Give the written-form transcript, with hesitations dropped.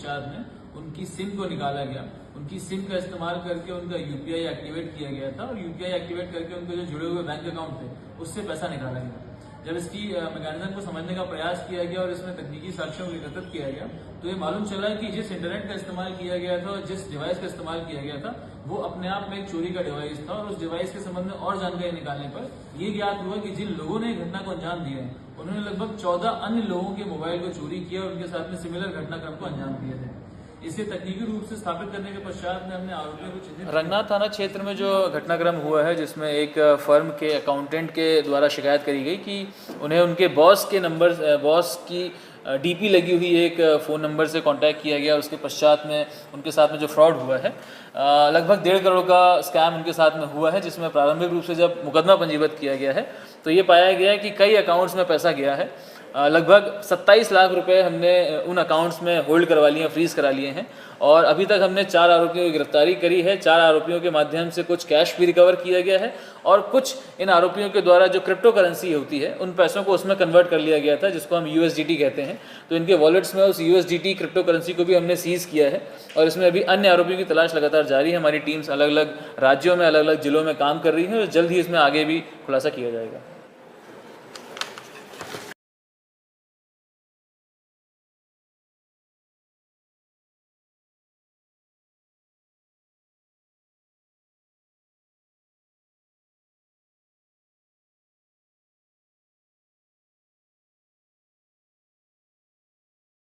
पश्चात में उनकी सिम को निकाला गया। उनकी सिम का इस्तेमाल करके उनका यूपीआई एक्टिवेट किया गया था और यूपीआई एक्टिवेट करके उनके जो जुड़े हुए बैंक अकाउंट थे उससे पैसा निकाला गया। जब इसकी मैकेनिज्म को समझने का प्रयास किया गया और इसमें तकनीकी साक्ष्यों को एकत्रित किया गया तो ये मालूम चला कि जिस इंटरनेट का इस्तेमाल किया गया था और जिस डिवाइस का इस्तेमाल किया गया था वो अपने आप में एक चोरी का डिवाइस था। और उस डिवाइस के संबंध में और जानकारी निकालने पर ये ज्ञात हुआ कि जिन लोगों ने घटना को अंजाम दिया है उन्होंने लगभग 14 अन्य लोगों के मोबाइल को चोरी किया और उनके साथ में सिमिलर घटनाक्रम को अंजाम दिए थे। इसे तकनीकी रूप से स्थापित करने के पश्चात में हमने आरोपियों को चिन्हित। रंगनाथ थाना क्षेत्र में जो घटनाक्रम हुआ है जिसमें एक फर्म के अकाउंटेंट के द्वारा शिकायत करी गई कि उन्हें उनके बॉस की डीपी लगी हुई एक फ़ोन नंबर से कांटेक्ट किया गया। उसके पश्चात में उनके साथ में जो फ्रॉड हुआ है लगभग 1.5 करोड़ का स्कैम उनके साथ में हुआ है, जिसमें प्रारंभिक रूप से जब मुकदमा पंजीबद्ध किया गया है तो ये पाया गया है कि कई अकाउंट्स में पैसा गया है। लगभग 27 लाख रुपए हमने उन अकाउंट्स में होल्ड करवा लिए हैं, फ्रीज करा लिए हैं और अभी तक हमने 4 आरोपियों की गिरफ्तारी करी है। 4 आरोपियों के माध्यम से कुछ कैश भी रिकवर किया गया है और कुछ इन आरोपियों के द्वारा जो क्रिप्टो करेंसी होती है उन पैसों को उसमें कन्वर्ट कर लिया गया था, जिसको हम यूएसडीटी कहते हैं। तो इनके वॉलेट्स में उस यूएसडीटी क्रिप्टो करेंसी को भी हमने सीज किया है और इसमें अभी अन्य आरोपियों की तलाश लगातार जारी है। हमारी टीम्स अलग अलग राज्यों में अलग अलग जिलों में काम कर रही है और जल्द ही इसमें आगे भी खुलासा किया जाएगा।